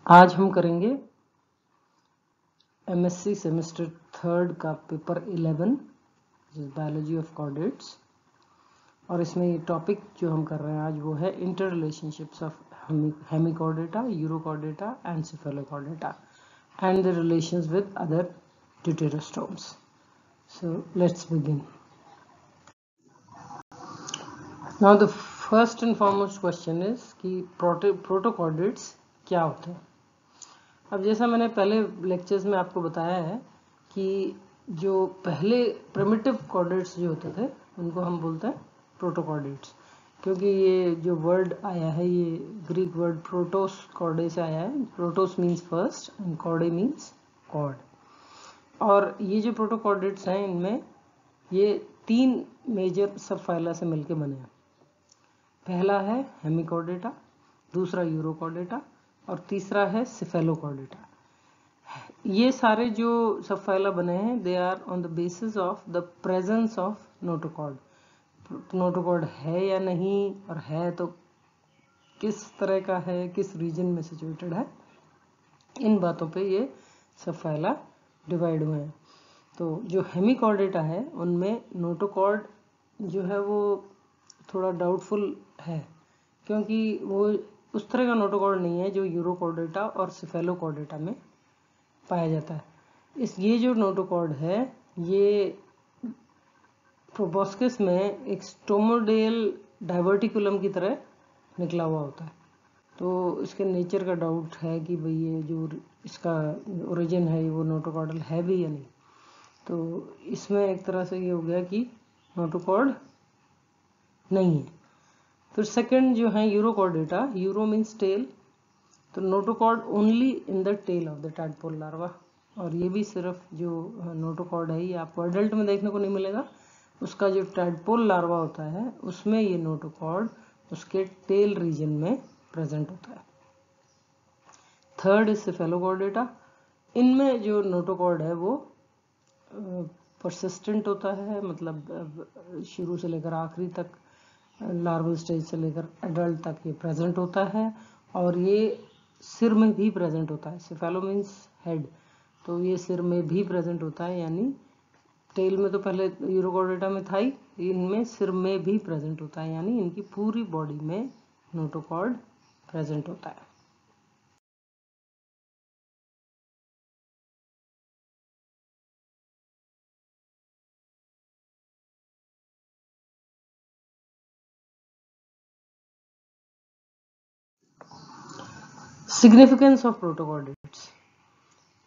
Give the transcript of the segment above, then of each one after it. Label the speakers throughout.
Speaker 1: आज हम करेंगे एमएससी सेमेस्टर 3 का पेपर 11 बायोलॉजी ऑफ कॉर्डेट्स। और इसमें ये टॉपिक जो हम कर रहे हैं आज वो है inter relationships of Hemichordata, urochordata and Cephalochordata and the relations with other deuterostomes. So let's begin. Now the first and foremost question is कि प्रोटोकॉर्डेट्स क्या होते हैं। अब जैसा मैंने पहले लेक्चर्स में आपको बताया है कि जो पहले प्रिमिटिव कॉर्डेट्स जो होते थे उनको हम बोलते हैं प्रोटोकॉर्डेट्स, क्योंकि ये जो वर्ड आया है ये ग्रीक वर्ड प्रोटोस कॉर्डे से आया है। प्रोटोस मीन्स फर्स्ट एंड कॉर्डे मीन्स कॉर्ड। और ये जो प्रोटोकॉर्डेट्स हैं इनमें ये 3 मेजर सब फाइला से मिलके बने हैं। पहला है हेमिकॉर्डेटा, दूसरा यूरोकॉर्डेटा और तीसरा है सेफेलोकॉर्डेटा। ये सारे जो सब फाइला बने हैं they are on the basis of the presence of notochord. Notochord है या नहीं, और है तो किस तरह का है, किस रीजन में सिचुएटेड है, इन बातों पे ये सब फाइला डिवाइड हुए हैं। तो जो हेमिकॉर्डेटा है उनमें नोटोकॉर्ड जो है वो थोड़ा डाउटफुल है, क्योंकि वो उस तरह का नोटोकॉर्ड नहीं है जो यूरोकॉर्डेटा और सेफेलोकॉर्डेटा में पाया जाता है। ये जो नोटोकॉर्ड है ये प्रोबोस्किस में एक स्टोमोडेल डाइवर्टिकुलम की तरह निकला हुआ होता है। तो इसके नेचर का डाउट है कि भाई ये जो इसका ओरिजिन है वो नोटोकॉर्डल है भी या नहीं। तो इसमें एक तरह से ये हो गया कि नोटोकॉर्ड नहीं है। फिर सेकंड जो है यूरोकॉर्डेटा, यूरो मीन्स टेल, तो notochord only in the tail of the tadpole larva. और ये भी सिर्फ जो नोटोकॉर्ड है ये आपको एडल्ट में देखने को नहीं मिलेगा, उसका जो टैडपोल लार्वा होता है उसमें ये नोटोकॉर्ड उसके टेल रीजन में प्रेजेंट होता है। Third is Cephalochordata. इनमें जो नोटोकॉर्ड है वो परसिस्टेंट होता है, मतलब शुरू से लेकर आखिरी तक, लार्वल स्टेज से लेकर एडल्ट तक ये प्रेजेंट होता है। और ये सिर में भी प्रेजेंट होता है। सेफेलो मीन्स हेड, तो ये सिर में भी प्रेजेंट होता है, यानी टेल में तो पहले यूरोकॉर्डेटा में था ही, इनमें सिर में भी प्रेजेंट होता है, यानी इनकी पूरी बॉडी में नोटोकॉर्ड प्रेजेंट होता है। सिग्निफिकेंस ऑफ प्रोटोकॉर्डेट्स,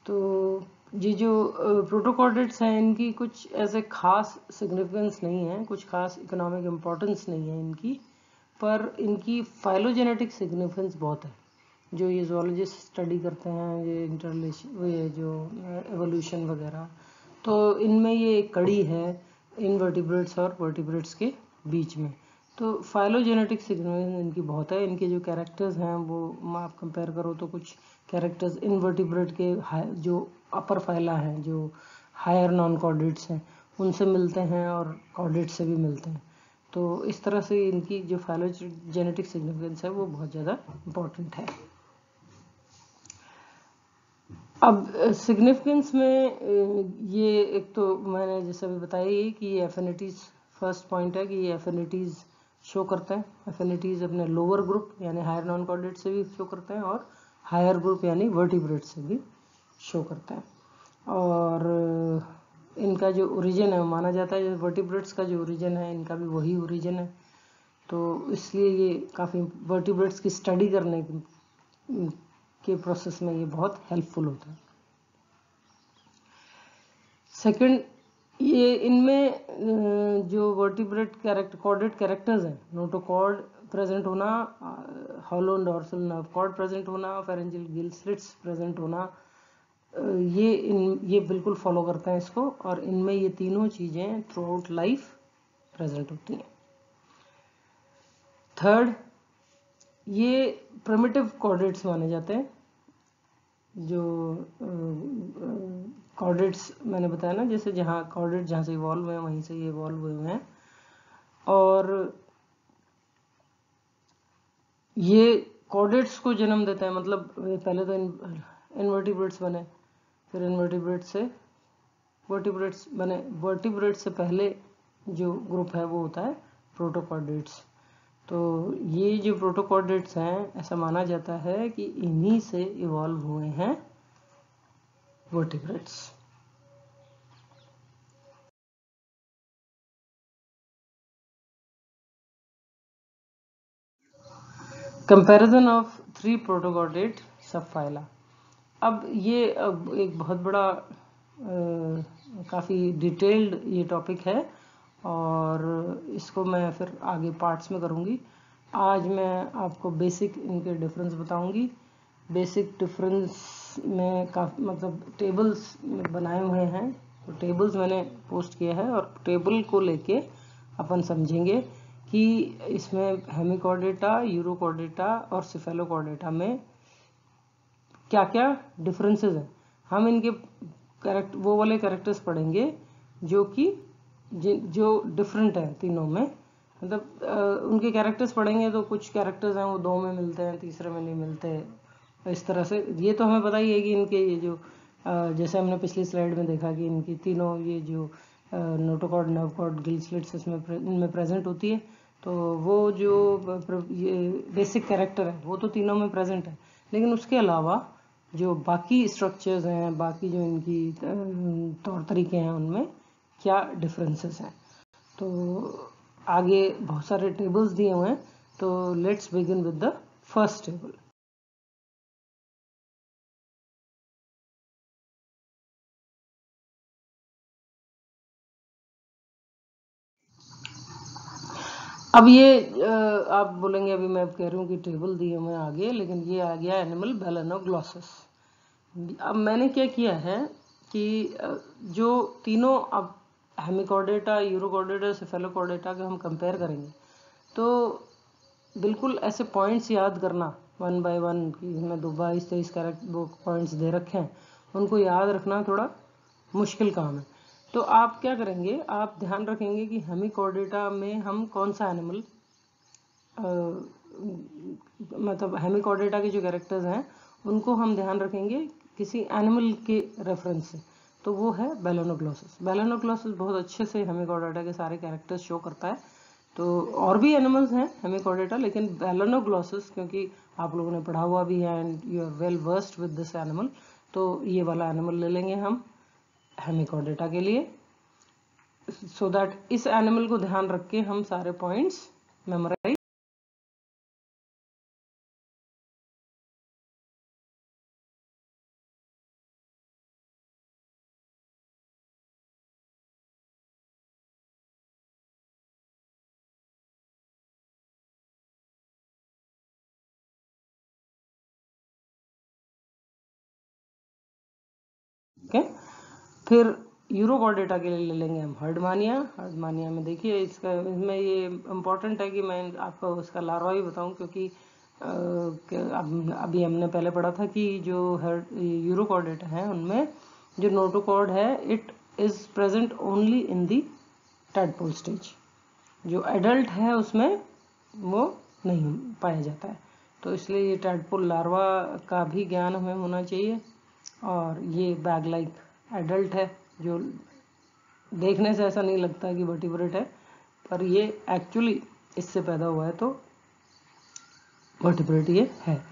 Speaker 1: तो ये जो प्रोटोकॉर्डेट्स हैं इनकी कुछ ऐसे खास सिग्निफिकेंस नहीं है, कुछ खास इकोनॉमिक इम्पोर्टेंस नहीं है इनकी, पर इनकी फाइलोजेनेटिक सिग्निफिकेंस बहुत है। जो ये ज़ूलॉजिस्ट स्टडी करते हैं ये इंटरलेशन, ये जो एवोल्यूशन वगैरह, तो इनमें ये एक कड़ी है इनवर्टिब्रेट्स और वर्टिब्रेट्स के बीच में। तो फाइलोजेनेटिक सिग्निफिकेंस इनकी बहुत है। इनके जो कैरेक्टर्स हैं वो आप कंपेयर करो तो कुछ कैरेक्टर्स इनवर्टिब्रेट के जो अपर फाइला हैं, जो हायर नॉन कॉर्डेट्स हैं, उनसे मिलते हैं और कॉर्डेट्स से भी मिलते हैं। तो इस तरह से इनकी जो फाइलोजेनेटिक सिग्निफिकेंस है वो बहुत ज़्यादा इम्पोर्टेंट है। अब सिग्निफिकेंस में ये एक तो मैंने जैसे अभी बताया ही कि ये एफिनिटीज फर्स्ट पॉइंट है कि ये एफिनिटीज शो करते हैं। एफिनिटीज अपने लोअर ग्रुप यानी हायर नॉन कॉर्डेट से भी शो करते हैं और हायर ग्रुप यानी वर्टिब्रेट से भी शो करते हैं। और इनका जो ओरिजिन है माना जाता है, वर्टिब्रेट्स का जो ओरिजिन है इनका भी वही ओरिजिन है, तो इसलिए ये काफ़ी वर्टिब्रेट्स की स्टडी करने के प्रोसेस में ये बहुत हेल्पफुल होता है। सेकंड, ये इनमें जो वर्टिब्रेट कॉर्डेट कैरेक्टर्स हैं, नोटोकॉर्ड प्रेजेंट होना, hollow dorsal nerve cord present होना, फेरेंजियल गिल स्लिट्स प्रेजेंट होना, ये बिल्कुल फॉलो करते हैं इसको, और इनमें ये तीनों चीज़ें थ्रू आउट लाइफ प्रेजेंट होती हैं। थर्ड, ये प्रिमिटिव कॉर्डेट्स माने जाते हैं। जो कॉर्डेट्स मैंने बताया ना, जैसे जहाँ कॉर्डेट जहाँ से इवॉल्व हुए हैं वहीं से ये इवॉल्व हुए हैं। और ये कॉर्डेट्स को जन्म देते हैं, मतलब पहले तो इनवर्टिब्रेट्स बने, फिर इनवर्टिब्रेट्स से वर्टिब्रेट्स बने। वर्टिब्रेट्स से पहले जो ग्रुप है वो होता है प्रोटोकॉर्डेट्स। तो ये जो प्रोटोकॉर्डेट्स हैं, ऐसा माना जाता है कि इन्हीं से इवॉल्व हुए हैं vertebrates. Comparison of 3 protochordate subphyla. अब एक बहुत बड़ा काफ़ी डिटेल्ड ये टॉपिक है और इसको मैं फिर आगे पार्ट्स में करूँगी। आज मैं आपको बेसिक इनके डिफरेंस बताऊंगी। बेसिक डिफरेंस में मतलब टेबल्स बनाए हुए हैं, तो टेबल्स मैंने पोस्ट किया है और टेबल को लेके अपन समझेंगे कि इसमें हेमिकॉर्डेटा, यूरोकॉर्डेटा और सिफेलोकॉर्डेटा में क्या क्या डिफरेंसेस हैं। हम इनके वो वाले कैरेक्टर्स पढ़ेंगे जो कि जो डिफरेंट है तीनों में, मतलब उनके कैरेक्टर्स पढ़ेंगे तो कुछ कैरेक्टर्स हैं वो 2 में मिलते हैं, तीसरे में नहीं मिलते। इस तरह से ये तो हमें पता ही है कि इनके ये जो जैसे हमने पिछली स्लाइड में देखा कि इनकी तीनों ये जो नोटोकॉर्ड, नर्वकॉर्ड, गिल स्लिट्स इनमें प्रेजेंट होती है। तो वो जो ये बेसिक कैरेक्टर है वो तो तीनों में प्रेजेंट है, लेकिन उसके अलावा जो बाकी स्ट्रक्चर्स हैं, बाकी जो इनकी तौर तरीके हैं, उनमें क्या डिफरेंसेस हैं। तो आगे बहुत सारे टेबल्स दिए हुए हैं, तो let's begin with the first table. अब ये आप बोलेंगे अभी मैं कह रही हूँ कि टेबल दिए हुए आगे, लेकिन ये आ गया एनिमल बेलेनोग्लॉसस। अब मैंने क्या किया है कि जो तीनों अब हेमिकॉर्डेटा, यूरोकॉर्डेटा, सिफेलोकॉर्डेटा के हम कंपेयर करेंगे, तो बिल्कुल ऐसे पॉइंट्स याद करना 1 बाय 1 कि हमें 22-23 कैरेक्टर वो पॉइंट्स दे रखे हैं, उनको याद रखना थोड़ा मुश्किल काम है। तो आप क्या करेंगे, आप ध्यान रखेंगे कि हेमिकॉर्डेटा में हम कौन सा एनिमल, मतलब हेमिकॉर्डेटा के जो कैरेक्टर्स हैं उनको हम ध्यान रखेंगे किसी एनिमल के रेफरेंस से, तो वो है बेलेनोग्लॉसस। बेलेनोग्लॉसस बहुत अच्छे से हेमिकॉर्डेटा के सारे कैरेक्टर्स शो करता है। तो और भी एनिमल्स हैं हेमिकॉर्डेटा, लेकिन बेलेनोग्लॉसस क्योंकि आप लोगों ने पढ़ा हुआ भी है and you are well versed with this animal, तो ये वाला एनिमल ले लेंगे हम हेमिकॉर्डेटा के लिए, सो दैट इस एनिमल को ध्यान रख के हम सारे पॉइंट्स मेमोराइज। ओके, फिर यूरोकॉर्डेटा के लिए ले लेंगे हम हर्डमानिया। हर्डमानिया में देखिए इसमें ये इम्पोर्टेंट है कि मैं आपको उसका लार्वा भी बताऊं, क्योंकि अभी हमने पहले पढ़ा था कि जो यूरोकॉर्डेटा है उनमें जो नोटोकॉर्ड है it is present only in the tadpole stage. जो एडल्ट है उसमें वो नहीं पाया जाता है, तो इसलिए ये टैडपोल लार्वा का भी ज्ञान हमें होना चाहिए। और ये बैग लाइक एडल्ट है, जो देखने से ऐसा नहीं लगता कि वर्टिब्रेट है, पर ये एक्चुअली इससे पैदा हुआ है, तो वर्टिब्रेट ये है।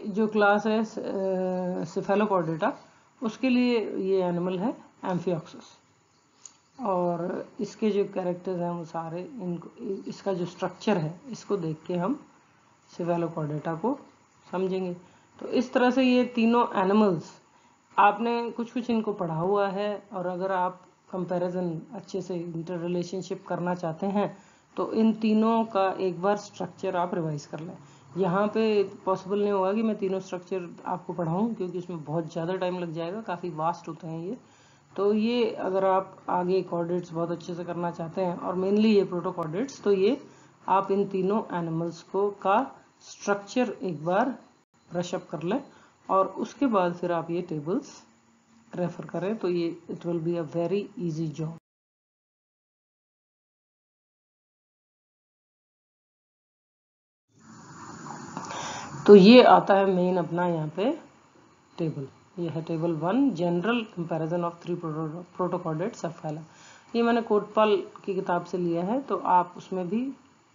Speaker 1: जो क्लास है सिफेलोकॉर्डेटा, उसके लिए ये एनिमल है एम्फिऑक्सस, और इसके जो कैरेक्टर्स हैं वो सारे इनको, इसका जो स्ट्रक्चर है इसको देख के हम सिफेलोकॉर्डेटा को समझेंगे। तो इस तरह से ये तीनों एनिमल्स आपने कुछ कुछ इनको पढ़ा हुआ है, और अगर आप कंपैरिजन अच्छे से इंटर रिलेशनशिप करना चाहते हैं तो इन तीनों का एक बार स्ट्रक्चर आप रिवाइज कर लें। यहाँ पे पॉसिबल नहीं होगा कि मैं तीनों स्ट्रक्चर आपको पढ़ाऊँ, क्योंकि इसमें बहुत ज़्यादा टाइम लग जाएगा, काफ़ी वास्ट होते हैं ये। तो ये अगर आप आगे कॉर्डेट्स बहुत अच्छे से करना चाहते हैं और मेनली ये प्रोटोकॉर्डेट्स, तो ये आप इन तीनों एनिमल्स को का स्ट्रक्चर एक बार ब्रश अप कर लें और उसके बाद फिर आप ये टेबल्स रेफर करें, तो ये it will be a very easy job. तो ये आता है मेन अपना यहाँ पे टेबल, ये है table 1, general comparison of 3 protochordate subphyla. ये मैंने कोटपाल की किताब से लिया है, तो आप उसमें भी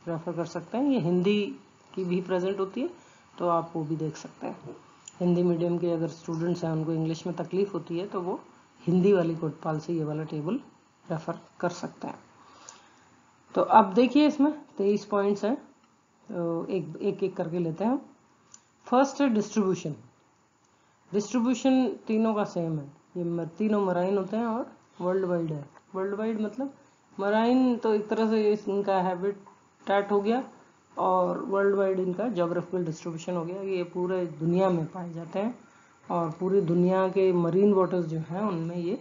Speaker 1: रेफर कर सकते हैं। ये हिंदी की भी प्रेजेंट होती है, तो आप वो भी देख सकते हैं। हिंदी मीडियम के अगर स्टूडेंट्स हैं, उनको इंग्लिश में तकलीफ होती है, तो वो हिंदी वाली कोटपाल से ये वाला टेबल रेफर कर सकते हैं। तो अब देखिए इसमें 23 पॉइंट्स हैं, तो एक एक करके लेते हैं। फर्स्ट है डिस्ट्रीब्यूशन। डिस्ट्रीब्यूशन तीनों का सेम है, ये तीनों मराइन होते हैं और वर्ल्ड वाइड है। वर्ल्ड वाइड मतलब मराइन तो एक तरह से इनका हैबिटेट हो गया और वर्ल्ड वाइड इनका ज्योग्राफिकल डिस्ट्रीब्यूशन हो गया। ये पूरे दुनिया में पाए जाते हैं और पूरी दुनिया के मरीन वाटर्स जो हैं उनमें ये,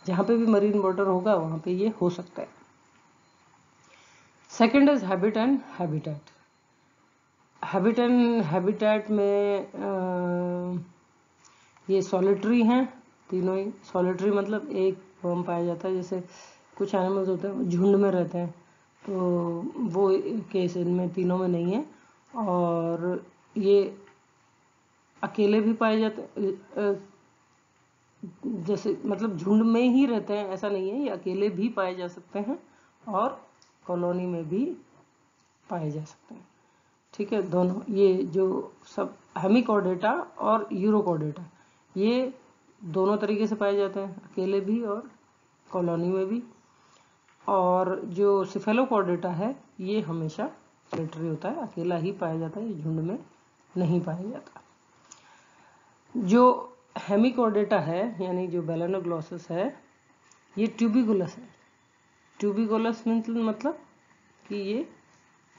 Speaker 1: जहाँ पे भी मरीन वाटर होगा वहाँ पे ये हो सकता है। Second is habit and habitat. Habit and habitat में ये सॉलिटरी हैं, तीनों ही सॉलिटरी, मतलब एक फॉर्म पाया जाता है। जैसे कुछ एनिमल्स होते हैं झुंड में रहते हैं, तो वो केस इनमें तीनों में नहीं है। और ये अकेले भी पाए जाते हैं, जैसे मतलब झुंड में ही रहते हैं ऐसा नहीं है, ये अकेले भी पाए जा सकते हैं और कॉलोनी में भी पाए जा सकते हैं। ठीक है, दोनों ये जो सब हेमिकॉर्डेटा और यूरोकॉर्डेटा, ये दोनों तरीके से पाए जाते हैं, अकेले भी और कॉलोनी में भी। और जो सिफेलोकॉर्डेटा है ये हमेशा सॉलिटरी होता है, अकेला ही पाया जाता है, ये झुंड में नहीं पाया जाता। जो हेमिकॉर्डेटा है यानी जो बेलेनोग्लॉसस है, ये ट्यूबिकुलस है। ट्यूबिकुलस मतलब कि ये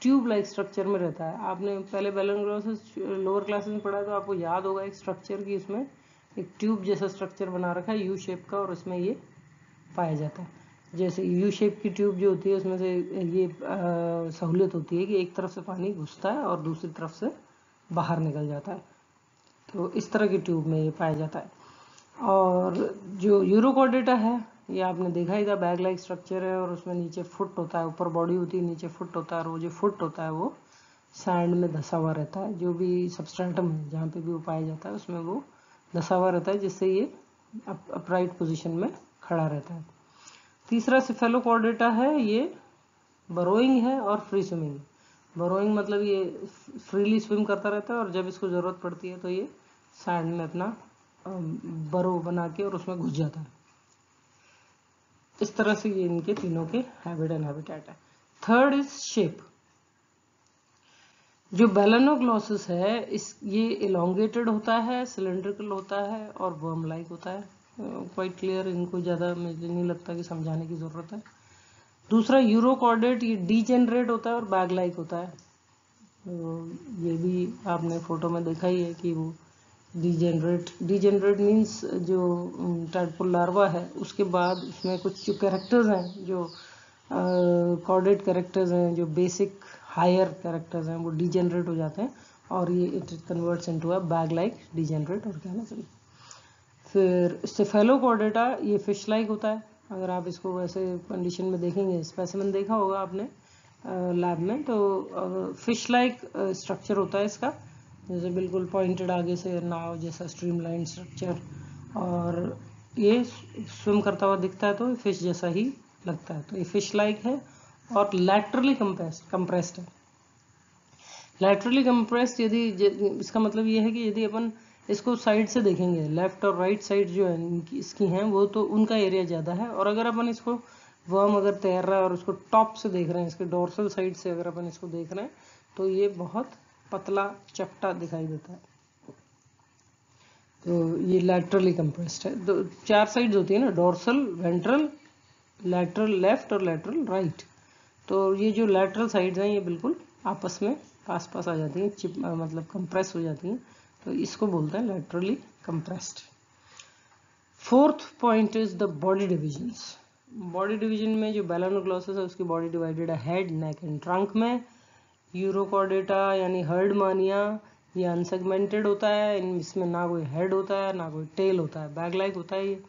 Speaker 1: ट्यूब लाइक स्ट्रक्चर में रहता है। आपने पहले बेलेनोग्लॉसस लोअर क्लासेस में पढ़ा, तो आपको याद होगा एक स्ट्रक्चर की, इसमें एक ट्यूब जैसा स्ट्रक्चर बना रखा है यू शेप का, और उसमें ये पाया जाता है। जैसे यू शेप की ट्यूब जो होती है उसमें से ये सहूलियत होती है कि एक तरफ से पानी घुसता है और दूसरी तरफ से बाहर निकल जाता है, तो इस तरह की ट्यूब में ये पाया जाता है। और जो यूरोकॉर्डेटा है, ये आपने देखा ही था, बैग लाइक स्ट्रक्चर है और उसमें नीचे फुट होता है, ऊपर बॉडी होती है, नीचे फुट होता है, और वो जो फुट होता है वो सैंड में धसा हुआ रहता है। जो भी सबस्ट्रेटम है जहाँ पे भी वो पाया जाता है उसमें वो धसा हुआ रहता है, जिससे ये अपराइट पोजीशन में खड़ा रहता है। तीसरा सिफेलोकॉर्डेटा है, ये बरोइंग है और फ्री स्विमिंग। बरोइंग मतलब ये फ्रीली स्विम करता रहता है और जब इसको ज़रूरत पड़ती है तो ये सैंड में अपना बरो बना के और उसमें घुस जाता है। इस तरह से ये इनके तीनों के हैबिट एंड हैबिटेट है। Third is shape. जो बेलेनोग्लॉसस है ये इलोंगेटेड होता है, सिलेंड्रिकल होता है और वर्म लाइक होता है। क्वाइट क्लियर, इनको ज़्यादा मुझे नहीं लगता कि समझाने की ज़रूरत है। दूसरा यूरोकॉर्डेट, ये डीजेनरेट होता है और बैग लाइक होता है। तो ये भी आपने फोटो में देखा ही है कि वो डीजेनरेट मीन्स जो टैडपोल लार्वा है उसके बाद उसमें कुछ जो कैरेक्टर्स हैं, जो कॉर्डेट कैरेक्टर्स हैं, जो बेसिक हायर कैरेक्टर्स हैं, वो डीजेनरेट हो जाते हैं और ये it converts into a bag like degenerate organism. फिर स्टेफेलोकॉर्डेटा, ये फिश लाइक होता है। अगर आप इसको वैसे कंडीशन में देखेंगे, स्पेसिमेन देखा होगा आपने लैब में, तो फिश लाइक स्ट्रक्चर होता है इसका, जैसे बिल्कुल पॉइंटेड आगे से नाव जैसा स्ट्रीमलाइन स्ट्रक्चर, और ये स्विम करता हुआ दिखता है तो फिश जैसा ही लगता है, तो ये फिश लाइक है और लैटरली कंप्रेस्ड है। लैटरली कंप्रेस्ड, यदि इसका मतलब ये है कि यदि अपन इसको साइड से देखेंगे, लेफ्ट और राइट साइड जो है इसकी हैं, वो तो उनका एरिया ज़्यादा है, और अगर अपन इसको वर्म अगर तैर रहा है और उसको टॉप से देख रहे हैं, इसके डोर्सल साइड से अगर अपन इसको देख रहे हैं, तो ये बहुत पतला चपटा दिखाई देता है। तो ये लैटरली कंप्रेस्ड है। तो 4 साइड्स होती है ना, डोर्सल, वेंट्रल, लैटरल लेफ्ट और लैटरल राइट। तो ये जो लैटरल साइड्स हैं ये बिल्कुल आपस में पास पास आ जाती हैं, मतलब कंप्रेस हो जाती हैं, तो इसको बोलते हैं laterally compressed. Fourth point is the body divisions. Body division में जो बेलानोग्लॉसस है उसकी बॉडी डिवाइडेड है हेड, नेक एंड ट्रंक में। यूरोकॉर्डेटा यानी हर्डमानिया ये अनसेगमेंटेड होता है, इसमें ना कोई हेड होता है ना कोई टेल होता है, बैग लाइक होता है ये।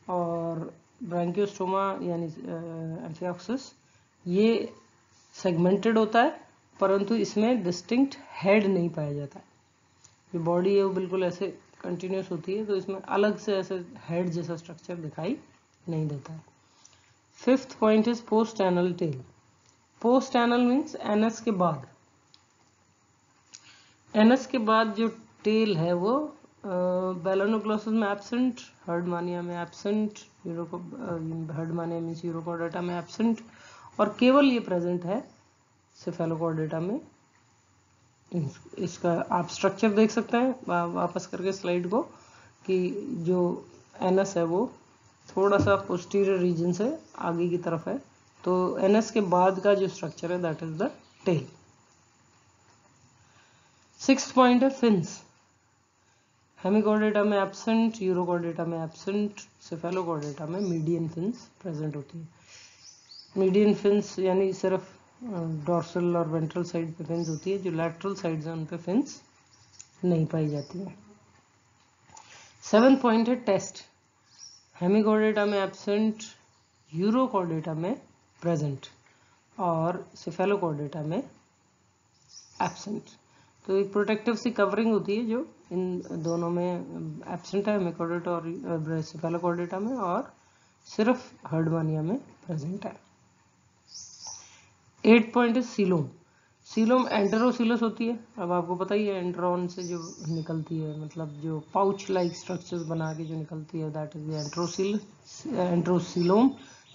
Speaker 1: और ब्रैंकियोस्टोमा यानी एम्फिऑक्सिस ये सेगमेंटेड होता है, परंतु इसमें डिस्टिंक्ट हेड नहीं पाया जाता है। ये बॉडी है वो बिल्कुल ऐसे कंटिन्यूस होती है, तो इसमें अलग से ऐसे हेड जैसा स्ट्रक्चर दिखाई नहीं देता है। Fifth point is post anal tail. Post anal means anus के बाद। एनस के बाद जो टेल है वो बेलानोग्लॉसस में एब्सेंट, हर्डमानिया में एब्सेंट, हर्डमानिया मीन्स यूरोकॉर्डेटा में एब्सेंट, और केवल ये प्रेजेंट है सेफेलोकॉर्डेटा में। इसका आप स्ट्रक्चर देख सकते हैं वापस करके स्लाइड को, कि जो एनस है वो थोड़ा सा पोस्टीरियर रीजन से आगे की तरफ है, तो एनस के बाद का जो स्ट्रक्चर है that is the tail. Sixth point है फिन्स। हेमिकॉर्डेटा में एब्सेंट, यूरोकॉर्डेटा में एब्सेंट, सेफेलोकॉर्डेटा में मीडियन फिन्स प्रेजेंट होती है। मीडियन फिन्स यानी सिर्फ डॉर्सल और वेंट्रल साइड पे फिन्स होती है, जो लैटरल साइड्स हैं उन पे फिन्स नहीं पाई जाती है। सेवेंथ पॉइंट है टेस्ट। हेमिकॉर्डेटा में एब्सेंट, यूरोकॉर्डेटा में प्रेजेंट और सेफेलोकॉर्डेटा में एब्सेंट। तो एक प्रोटेक्टिव सी कवरिंग होती है जो इन दोनों में एब्सेंट है, हेमिकॉर्डेटा और सेफेलोकॉर्डेटा में, और सिर्फ हर्डमानिया में प्रेजेंट है। 8 पॉइंट इज सीलोम। सीलोम एंटेरोसीलस होती है। अब आपको पता ही है एंड्रॉन से जो निकलती है, मतलब जो पाउच लाइक स्ट्रक्चर्स बना के जो निकलती है, दैट इज द एंट्रोसीलोम।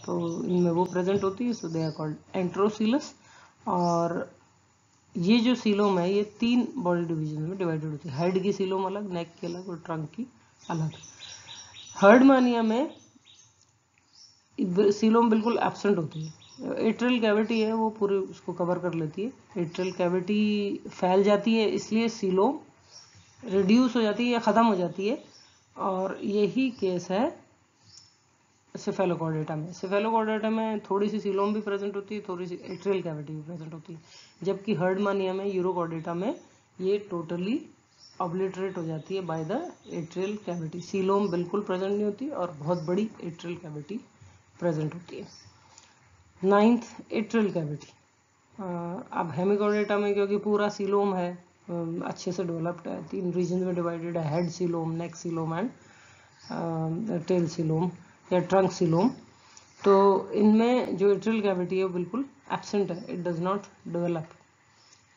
Speaker 1: तो इनमें वो प्रेजेंट होती है, सो दे आर कॉल्ड एंट्रोसीलस। और ये जो सीलोम है ये 3 बॉडी डिवीजन में डिवाइडेड होती है। हेड की सीलोम अलग, नेक की अलग और ट्रंक की अलग। हर्डमानिया में सीलोम बिल्कुल एब्सेंट होती है। एट्रियल कैविटी है वो पूरे उसको कवर कर लेती है। एट्रियल कैविटी फैल जाती है, इसलिए सीलोम रिड्यूस हो जाती है या ख़त्म हो जाती है, और यही केस है सेफेलोकॉर्डेटा में। सेफेलोकॉर्डेटा में थोड़ी सी सीलोम भी प्रेजेंट होती है, थोड़ी सी एट्रियल कैविटी भी प्रेजेंट होती है, जबकि हर्डमानिया में, यूरोकॉर्डेटा में ये टोटली ऑब्लिटरेट हो जाती है by the atrial cavity. Coelom बिल्कुल प्रेजेंट नहीं होती और बहुत बड़ी एट्रियल कैविटी प्रेजेंट होती है। 9th atrial cavity. अब हेमिकॉर्डेटा में क्योंकि पूरा सीलोम है, अच्छे से डेवलप्ड है, 3 रीजन में डिवाइडेड है, head coelom, neck coelom and tail coelom या ट्रंक सीलोम। तो इनमें जो एट्रियल कैविटी है वो बिल्कुल एब्सेंट है, इट डज नॉट डेवलप,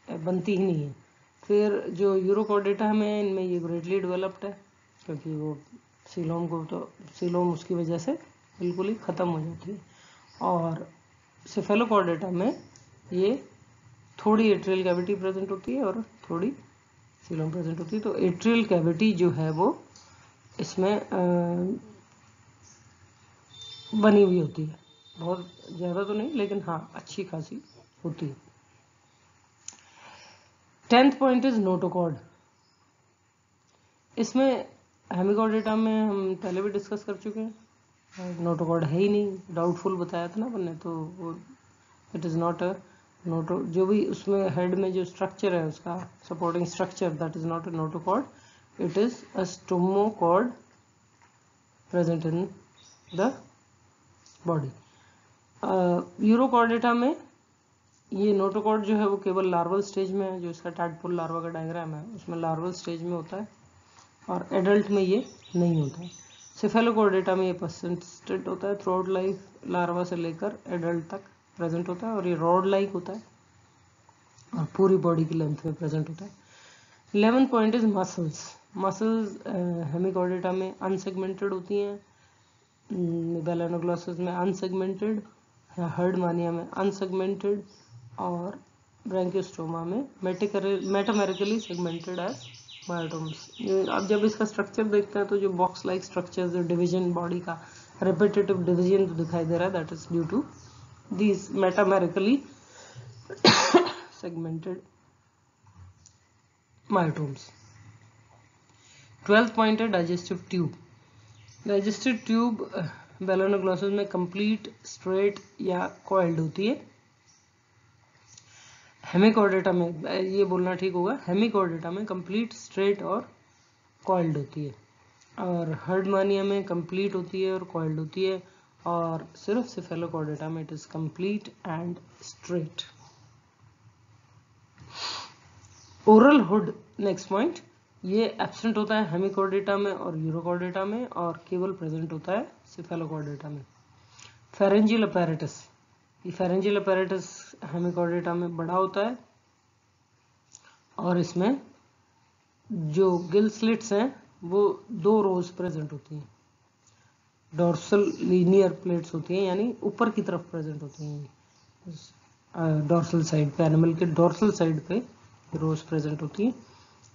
Speaker 1: बनती ही नहीं है। फिर जो यूरोकॉर्डेटा में इनमें ये ग्रेटली डेवलप्ड है, क्योंकि वो सीलोम को तो सीलोम उसकी वजह से बिल्कुल ही ख़त्म हो जाती है। और सेफेलोकॉर्डेटा में ये थोड़ी एट्रियल कैविटी प्रेजेंट होती है और थोड़ी सीलोम प्रेजेंट होती है। तो एट्रियल कैविटी जो है वो इसमें बनी हुई होती है, बहुत ज़्यादा तो नहीं लेकिन हाँ अच्छी खासी होती है। 10th point is notochord. इसमें हेमिकॉर्डेटा में हम पहले भी डिस्कस कर चुके हैं, नोटोकॉर्ड है ही नहीं, डाउटफुल बताया था ना अपन ने, तो वो it is not a Noto, जो भी उसमें हेड में जो स्ट्रक्चर है उसका supporting structure, that is not a notochord, it is a stomochord present in the body. Urochordata में ये नोटोकॉर्ड जो है वो केवल लार्वल स्टेज में है, जो इसका टैडपोल लार्वा का डायग्राम है उसमें लार्वल स्टेज में होता है, और एडल्ट में ये नहीं होता है। सेफेलोकॉर्डेटा में ये पर्सिस्टेंट होता है थ्रू आउट लाइफ, लार्वा से लेकर एडल्ट तक प्रेजेंट होता है, और ये रॉड लाइक होता है और पूरी बॉडी की लेंथ में प्रेजेंट होता है। 11th point is muscles. Muscles Hemichordata में अनसेगमेंटेड होती हैं, बेलानोग्लॉसस में अनसेगमेंटेड, हर्डमानिया में अनसेगमेंटेड, और ब्रैंकियोस्टोमा में मेटामेरिकली सेगमेंटेड एज मायोटोम्स। अब जब इसका स्ट्रक्चर देखते हैं तो जो बॉक्स लाइक स्ट्रक्चर, जो डिवीजन बॉडी का रिपीटेटिव डिवीजन जो दिखाई दे रहा है, that is due to these metamerically segmented myotomes. 12th point है digestive tube. Digestive tube Balanoglossus में कंप्लीट, स्ट्रेट या कॉइल्ड होती है। हेमिकॉर्डेटा में, ये बोलना ठीक होगा, हेमिकॉर्डेटा में कंप्लीट, स्ट्रेट और कॉइल्ड होती है। और हर्डमानिया में कंप्लीट होती है और कॉइल्ड होती है, और सिर्फ सिफेलोकॉर्डेटा में it is complete and straight. Oral hood, next point, ये एब्सेंट होता है हेमिकॉर्डेटा में और यूरोकॉर्डेटा में, और केवल प्रेजेंट होता है सिफेलोकॉर्डेटा में। फेरेंजियल अपैरेटस, ये फेरेंजियल अपैरेटस हेमिकॉर्डेटा में बड़ा होता है, और इसमें जो गिल स्लिट्स हैं वो 2 रोज प्रेजेंट होती हैं। डॉर्सल लीनियर प्लेट्स होती हैं, यानी ऊपर की तरफ प्रेजेंट होती हैं। डॉर्सल साइड पे, एनिमल के डॉर्सल साइड पे रोज प्रेजेंट होती है।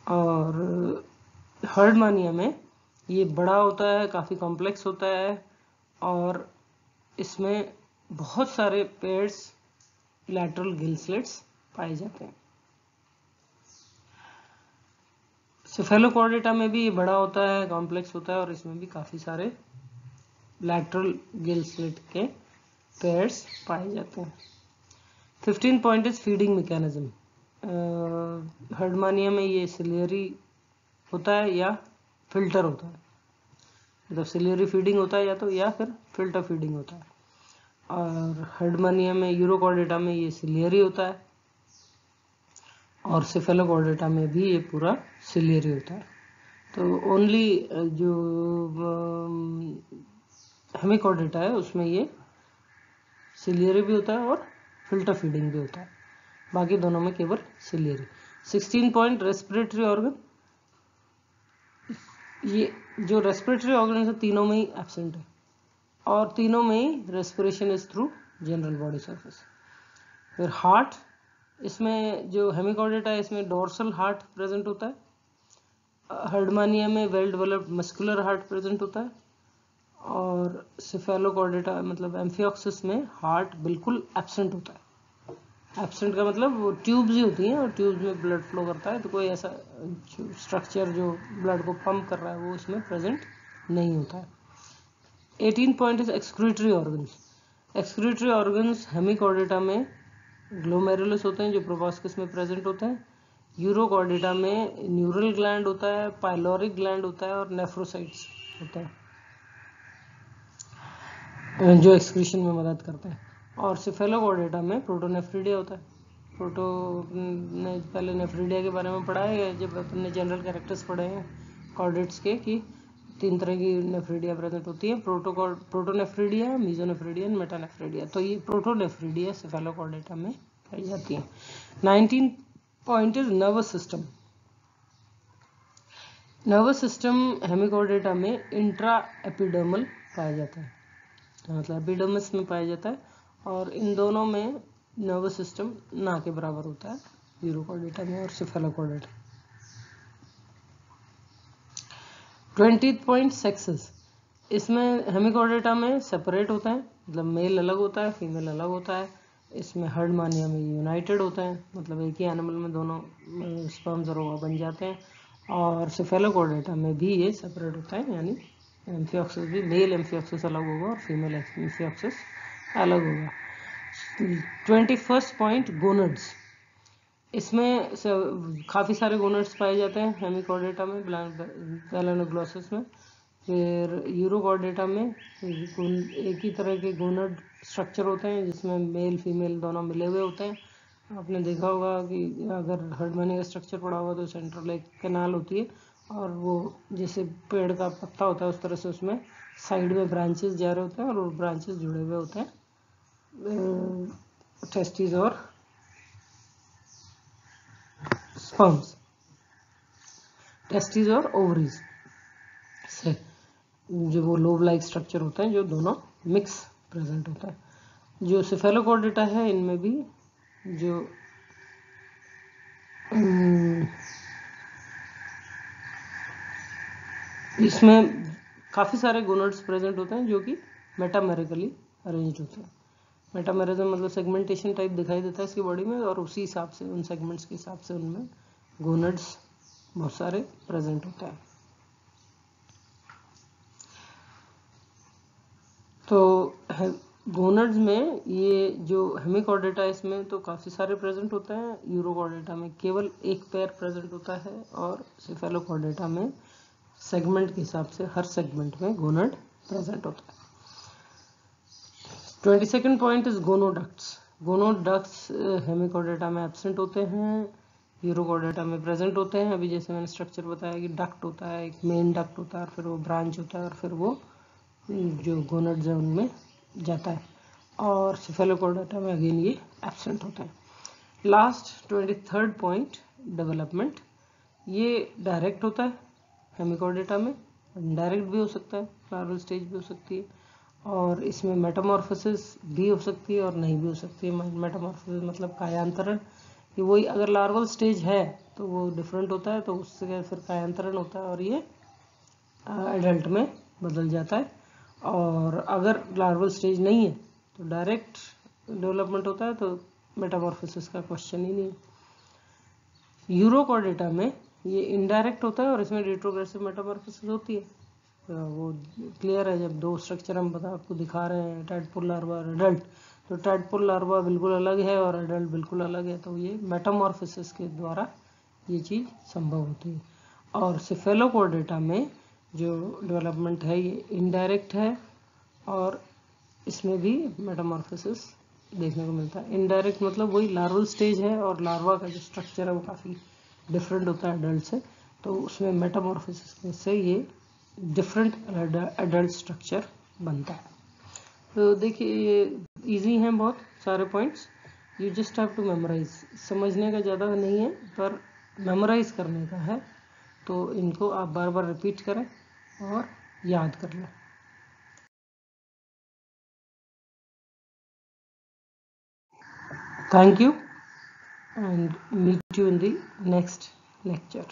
Speaker 1: और हर्डमानिया में ये बड़ा होता है, काफ़ी कॉम्प्लेक्स होता है, और इसमें बहुत सारे पेयर्स लैटरल गिल स्लिट्स पाए जाते हैं। सिफेलोकॉर्डेटा में भी ये बड़ा होता है, कॉम्प्लेक्स होता है, और इसमें भी काफ़ी सारे लैटरल गिल स्लिट के पेयर्स पाए जाते हैं। 15 point is feeding mechanism. Herdmania में ये सिलियरी होता है या फिल्टर होता है, मतलब सिलियरी फीडिंग होता है या तो, या फिर फिल्टर फीडिंग होता है। और हर्डमानिया में, यूरोकॉर्डेटा में ये सिलियरी होता है, और सिफेलोकॉर्डेटा में भी ये पूरा सिलियरी होता है। तो ओनली जो हेमिकॉर्डेटा है उसमें ये सिलियरी भी होता है और फिल्टर फीडिंग भी होता है, बाकी दोनों में केवल सिलियरी। 16 पॉइंट रेस्पिरेटरी ऑर्गन, ये जो रेस्पिरेटरी ऑर्गन है तीनों में ही एब्सेंट है, और तीनों में ही respiration is through general body surface. फिर हार्ट, इसमें जो हेमिकॉर्डेटा है इसमें डोर्सल हार्ट प्रेजेंट होता है। हर्डमानिया में well developed muscular heart present होता है, और सिफेलोकॉर्डेटा मतलब एम्फियोक्सिस में हार्ट बिल्कुल एब्सेंट होता है। एब्सेंट का मतलब वो ट्यूब्स ही होती हैं, और ट्यूब्स में ब्लड फ्लो करता है, तो कोई ऐसा स्ट्रक्चर जो ब्लड को पंप कर रहा है वो इसमें प्रेजेंट नहीं होता है। 18 point is excretory organs. Excretory organs Hemichordata में ग्लोमेरुलस होते हैं जो प्रोबॉस्किस में प्रेजेंट होते हैं। यूरोकॉर्डेटा में न्यूरल ग्लैंड होता है, पाइलोरिक ग्लैंड होता है, और नेफ्रोसाइट्स होता है जो एक्सक्रीशन में मदद करते हैं। और सिफेलोकॉर्डेटा में प्रोटोनेफ्रिडिया होता है। प्रोटो ने पहले नेफ्रिडिया के बारे में पढ़ा है जब अपने जनरल कैरेक्टर्स पढ़े हैं कॉर्डेट्स के, कि 3 तरह की नेफ्रिडिया प्रेजेंट होती है, प्रोटोनेफ्रिडिया, मीजोनेफ्रिडिया, मेटानेफ्रिडिया। तो ये प्रोटोनेफ्रिडिया सिफेलोकॉर्डेटा में पाई जाती है। 19 point is nervous system. Nervous system Hemichordata में इंट्रा एपिडर्मल पाया जाता है, मतलब एपिडर्मिस में पाया जाता है, और इन दोनों में नर्वस सिस्टम ना के बराबर होता है, यूरोकॉर्डेटा में और सिफेलोकॉर्डेटा। 20 पॉइंट सेक्सेस, इसमें हेमिकॉर्डेटा में सेपरेट होता है, मतलब मेल अलग होता है, फीमेल अलग होता है। इसमें हर्डमानिया में यूनाइटेड होते हैं, मतलब एक ही एनिमल में दोनों स्पर्म्स और ओवा बन जाते हैं। और सिफेलोकॉर्डेटा में भी ये सेपरेट होता है, यानी एम्फियोक्सिस भी, मेल एम्फियोक्सिस अलग होगा और फीमेल एम्फियोक्सिस अलग होगा। 21 पॉइंट गोनड्स, इसमें काफ़ी सारे गोनड्स पाए जाते हैं हेमिकॉर्डेटा में, बेलोनोग्लोसस में। फिर यूरोकॉर्डेटा में एक ही तरह के गोनड स्ट्रक्चर होते हैं जिसमें मेल फीमेल दोनों मिले हुए होते हैं। आपने देखा होगा कि अगर हर्डमानिया का स्ट्रक्चर पड़ा हुआ तो सेंट्रल एक कैनाल होती है, और वो जैसे पेड़ का पत्ता होता है उस तरह से उसमें साइड में ब्रांचेस जा रहे होते हैं, और वो ब्रांचेस जुड़े हुए होते हैं टेस्टिस और स्पर्म्स, टेस्टिस और ओवरीज से, जो वो लोब लाइक स्ट्रक्चर होता है जो दोनों मिक्स प्रेजेंट होता है। जो सिफेलोकॉर्डेटा है इनमें भी जो इसमें काफ़ी सारे गोनड्स प्रेजेंट होते हैं जो कि मेटामेरिकली अरेंज होते हैं। मेटामेरिज्म मतलब सेगमेंटेशन टाइप दिखाई देता है इसकी बॉडी में, और उसी हिसाब से उन सेगमेंट्स के हिसाब से उनमें गोनड्स बहुत सारे प्रेजेंट होता है। तो गोनड्स में ये जो हेमिकॉर्डेटा इसमें तो काफ़ी सारे प्रेजेंट होते हैं, यूरोकॉर्डेटा में केवल एक पेयर प्रेजेंट होता है, और सेफेलोकॉर्डेटा में सेगमेंट के हिसाब से हर सेगमेंट में गोनड प्रेजेंट होता है। 22nd point is gonoducts. Gonoducts hemichordata में एब्सेंट होते हैं, यूरोकॉर्डेटा में प्रेजेंट होते हैं। अभी जैसे मैंने स्ट्रक्चर बताया कि डक्ट होता है, एक मेन डक्ट होता है, और फिर वो ब्रांच होता है, और फिर वो जो गोनड्स है उनमें जाता है, और सेफेलोकॉर्डेटा में अगेन ये एब्सेंट होता है। लास्ट 23rd पॉइंट डेवलपमेंट, ये डायरेक्ट होता है हेमिकॉर्डेटा में, इनडायरेक्ट भी हो सकता है, लार्वल स्टेज भी हो सकती है, और इसमें मेटामॉर्फोसिस भी हो सकती है और नहीं भी हो सकती है। मेटामॉर्फोसिस मतलब कायांतरण, कि वही अगर लार्वल स्टेज है तो वो डिफरेंट होता है, तो उससे फिर कायांतरण होता है और ये एडल्ट में बदल जाता है। और अगर लार्वल स्टेज नहीं है तो डायरेक्ट डेवलपमेंट होता है, तो मेटामॉर्फोसिस का क्वेश्चन ही नहीं। यूरोकॉर्डेटा में ये इनडायरेक्ट होता है और इसमें रेट्रोग्रेसिव मेटामॉर्फोसिस होती है। वो क्लियर है, जब दो स्ट्रक्चर हम आपको दिखा रहे हैं, टैडपोल लार्वा और एडल्ट, तो टैडपोल लार्वा बिल्कुल अलग है और एडल्ट बिल्कुल अलग है, तो ये मेटामॉर्फोसिस के द्वारा ये चीज़ संभव होती है। और सेफेलोकॉर्डेटा में जो डेवलपमेंट है ये इनडायरेक्ट है, और इसमें भी मेटामॉर्फोसिस देखने को मिलता है। इनडायरेक्ट मतलब वही लार्वल स्टेज है, और लार्वा का जो स्ट्रक्चर है वो काफ़ी डिफरेंट होता है एडल्ट से, तो उसमें मेटामॉर्फोसिस से ये डिफरेंट एडल्ट स्ट्रक्चर बनता है। तो देखिए ये इजी हैं बहुत सारे points, you just have to memorise. समझने का ज़्यादा नहीं है पर मेमोराइज करने का है, तो इनको आप बार बार रिपीट करें और याद कर लें। Thank you and meet you in the next lecture.